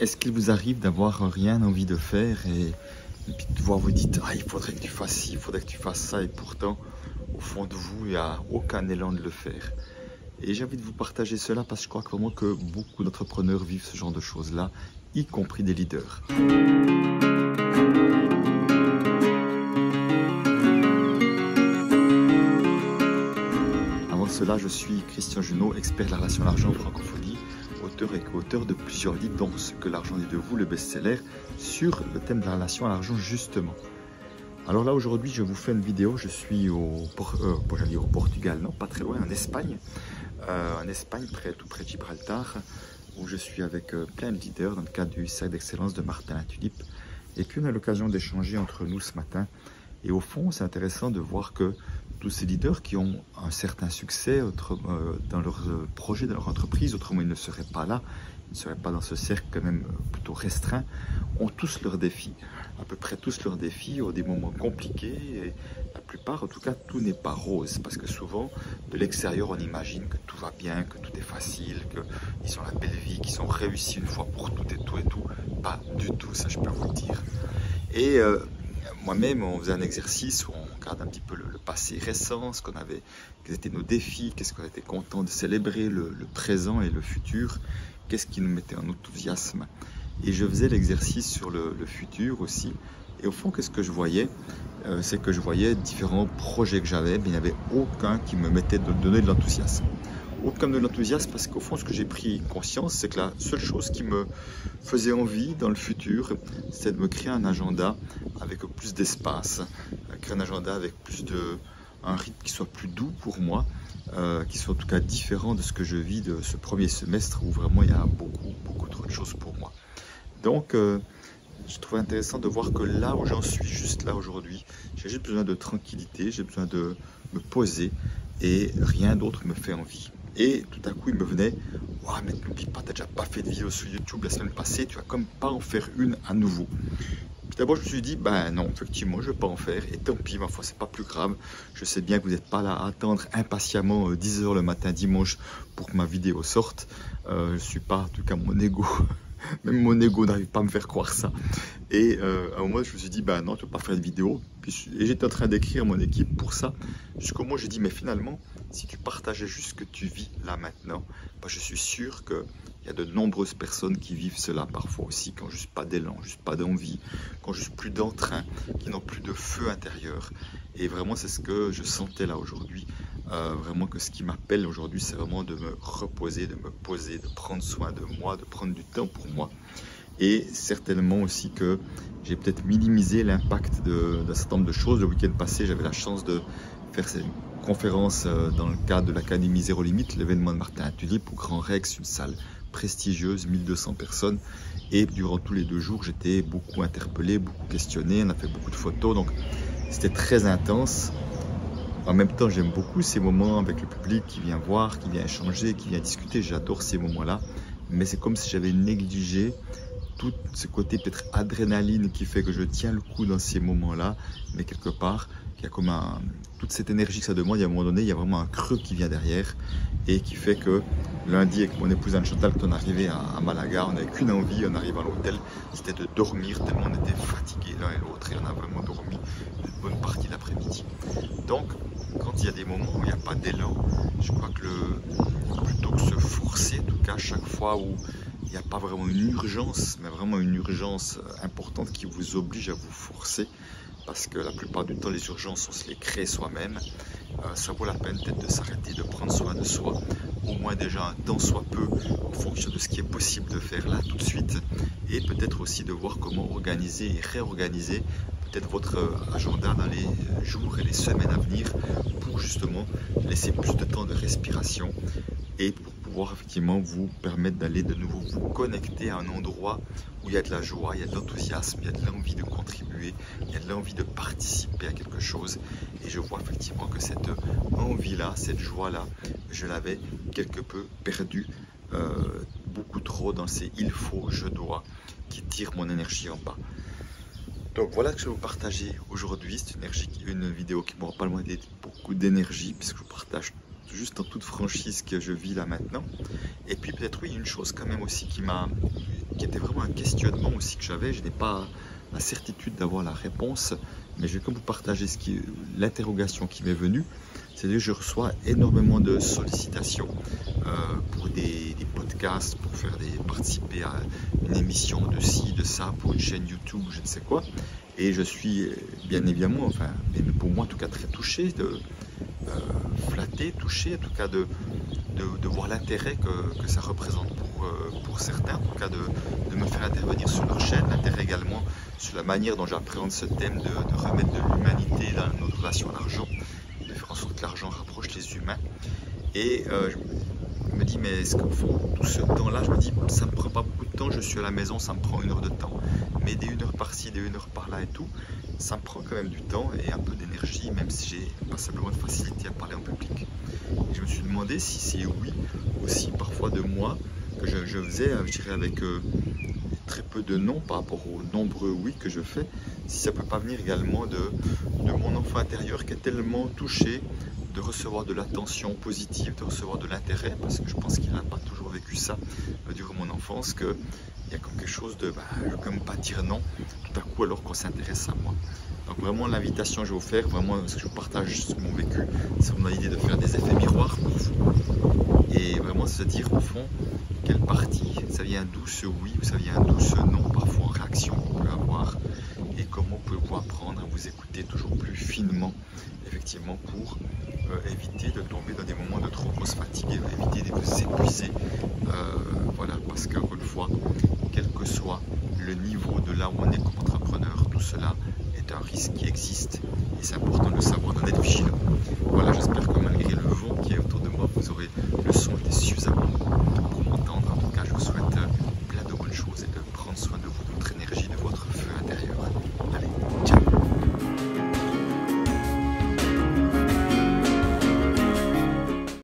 Est-ce qu'il vous arrive d'avoir rien envie de faire et puis de voir vous dites ah, il faudrait que tu fasses ci, il faudrait que tu fasses ça, et pourtant au fond de vous il n'y a aucun élan de le faire. Et j'ai envie de vous partager cela parce que je crois vraiment que beaucoup d'entrepreneurs vivent ce genre de choses là, y compris des leaders. Avant cela, je suis Christian Junot, expert de la relation à l'argent en francophonie, auteur et co-auteur de plusieurs livres dont Ce que l'argent dit de vous, le best-seller, sur le thème de la relation à l'argent justement. Alors là aujourd'hui je vous fais une vidéo, je suis au Portugal, non pas très loin, en Espagne, tout près de Gibraltar, où je suis avec plein de leaders dans le cadre du cercle d'excellence de Martin Latulippe. Et puis on a l'occasion d'échanger entre nous ce matin. Et au fond, c'est intéressant de voir que tous ces leaders qui ont un certain succès dans leur projet, dans leur entreprise, autrement ils ne seraient pas là, ils ne seraient pas dans ce cercle quand même plutôt restreint, ont tous leurs défis. À peu près tous leurs défis ont des moments compliqués et la plupart, en tout cas, tout n'est pas rose. Parce que souvent, de l'extérieur, on imagine que tout va bien, que tout est facile, qu'ils ont la belle vie, qu'ils ont réussi une fois pour toutes et tout et tout. Pas du tout, ça je peux vous le dire. Et moi-même, on faisait un exercice où on regarde un petit peu le passé récent, quels étaient nos défis, qu'est-ce qu'on était content de célébrer, le présent et le futur, qu'est-ce qui nous mettait en enthousiasme. Et je faisais l'exercice sur le futur aussi. Et au fond, qu'est-ce que je voyais? C'est que je voyais différents projets que j'avais, mais il n'y avait aucun qui me mettait de donner de l'enthousiasme. Aucun de l'enthousiasme, parce qu'au fond, ce que j'ai pris conscience, c'est que la seule chose qui me faisait envie dans le futur, c'était de me créer un agenda avec plus d'espace, créer un agenda avec un rythme qui soit plus doux pour moi, qui soit en tout cas différent de ce que je vis de ce premier semestre où vraiment il y a beaucoup trop de choses pour moi. Donc, je trouve intéressant de voir que là où j'en suis, juste là aujourd'hui, j'ai juste besoin de tranquillité, j'ai besoin de me poser et rien d'autre me fait envie. Et tout à coup, il me venait, wow, mais n'oublie pas, tu n'as déjà pas fait de vidéo sur YouTube la semaine passée, tu vas comme pas en faire une à nouveau. Puis d'abord, je me suis dit, ben non, effectivement, je ne vais pas en faire, et tant pis, ma foi, c'est pas plus grave. Je sais bien que vous n'êtes pas là à attendre impatiemment 10 h le matin dimanche pour que ma vidéo sorte. Je ne suis pas, en tout cas, mon ego. Même mon ego n'arrive pas à me faire croire ça. Et à un moment, je me suis dit, ben non, tu ne vas pas faire de vidéo. Et j'étais en train d'écrire mon équipe pour ça. Jusqu'au moment où j'ai dit, mais finalement, si tu partageais juste ce que tu vis là maintenant, ben je suis sûr qu'il y a de nombreuses personnes qui vivent cela parfois aussi, qui n'ont juste pas d'élan, juste pas d'envie, qui n'ont juste plus d'entrain, qui n'ont plus de feu intérieur. Et vraiment, c'est ce que je sentais là aujourd'hui. Vraiment que ce qui m'appelle aujourd'hui, c'est vraiment de me reposer, de me poser, de prendre soin de moi, de prendre du temps pour moi. Et certainement aussi que j'ai peut-être minimisé l'impact d'un certain nombre de choses. Le week-end passé, j'avais la chance de faire cette conférence dans le cadre de l'Académie Zéro Limite, l'événement de Martin Latulippe au Grand Rex, une salle prestigieuse, 1200 personnes. Et durant tous les 2 jours, j'étais beaucoup interpellé, beaucoup questionné, on a fait beaucoup de photos, donc c'était très intense. En même temps, j'aime beaucoup ces moments avec le public qui vient voir, qui vient échanger, qui vient discuter. J'adore ces moments-là. Mais c'est comme si j'avais négligé tout ce côté peut-être adrénaline qui fait que je tiens le coup dans ces moments-là. Mais quelque part, il y a comme toute cette énergie que ça demande. Et à un moment donné, il y a vraiment un creux qui vient derrière. Et qui fait que lundi, avec mon épouse Anne-Chantal, quand on est arrivé à Malaga, on n'avait qu'une envie, on arrive à l'hôtel, c'était de dormir tellement on était fatigués l'un et l'autre. Et on a vraiment dormi une bonne partie de l'après-midi. Donc, quand il y a des moments où il n'y a pas d'élan, je crois que plutôt que se forcer, en tout cas chaque fois où il n'y a pas vraiment une urgence, mais vraiment une urgence importante qui vous oblige à vous forcer, parce que la plupart du temps les urgences on se les crée soi-même, ça vaut la peine peut-être de s'arrêter, de prendre soin de soi, au moins déjà un temps soit peu en fonction de ce qui est possible de faire là tout de suite, et peut-être aussi de voir comment organiser et réorganiser peut-être votre agenda dans les jours et les semaines à venir pour justement laisser plus de temps de respiration et pour pouvoir effectivement vous permettre d'aller de nouveau vous connecter à un endroit où il y a de la joie, il y a de l'enthousiasme, il y a de l'envie de contribuer, il y a de l'envie de participer à quelque chose. Et je vois effectivement que cette envie-là, cette joie-là, je l'avais quelque peu perdue, beaucoup trop dans ces « il faut »,« je dois » qui tirent mon énergie en bas. Donc voilà ce que je vais vous partager aujourd'hui. C'est une vidéo qui m'aura pas loin d'être beaucoup d'énergie puisque je vous partage juste en toute franchise que je vis là maintenant. Et puis peut-être oui, une chose quand même aussi qui m'a qui était vraiment un questionnement aussi que j'avais. Je n'ai pas la certitude d'avoir la réponse, mais je vais comme vous partager l'interrogation qui m'est venue. C'est-à-dire que je reçois énormément de sollicitations pour des podcasts, pour participer à une émission de ci, de ça, pour une chaîne YouTube, je ne sais quoi. Et je suis bien évidemment, enfin, mais pour moi en tout cas très touché, flatté, touché en tout cas de voir l'intérêt que ça représente pour certains, en tout cas de me faire intervenir sur leur chaîne, l'intérêt également sur la manière dont j'appréhende ce thème de remettre de l'humanité dans notre relation à l'argent, de faire en sorte que l'argent rapproche les humains. Et je me dis, mais est-ce qu'au fond, tout ce temps-là, je me dis, ça ne me prend pas beaucoup de temps, je suis à la maison, ça me prend 1 heure de temps. Mais des 1 heure par-ci, des 1 heure par-là et tout, ça me prend quand même du temps et un peu d'énergie, même si j'ai pas simplement de facilité à parler en public. Et je me suis demandé si c'est oui aussi parfois de moi, que je faisais, je dirais avec très peu de non par rapport aux nombreux oui que je fais, si ça ne peut pas venir également de mon enfant intérieur qui est tellement touché de recevoir de l'attention positive, de recevoir de l'intérêt, parce que je pense qu'il n'a pas toujours vécu ça durant mon enfance, qu'il y a comme quelque chose de, je ne veux comme pas dire non, tout à coup alors qu'on s'intéresse à moi. Donc vraiment l'invitation que je vais vous faire, vraiment parce que je vous partage mon vécu, c'est vraiment l'idée de faire des effets miroirs pour vous. Et vraiment se dire au fond, quelle partie, ça vient d'où ce oui, ça vient d'où ce non, parfois en réaction qu'on peut avoir, et comment pouvez-vous apprendre à vous écouter toujours plus finement, effectivement, pour éviter de tomber dans des moments de trop grosse fatigue, éviter de vous épuiser, voilà, parce qu'encore une fois, quel que soit le niveau de là où on est comme entrepreneur, tout cela est un risque qui existe, et c'est important de le savoir, d'en être vigilant. Voilà, j'espère que malgré le vent qui est autour de moi, vous aurez le son était suffisamment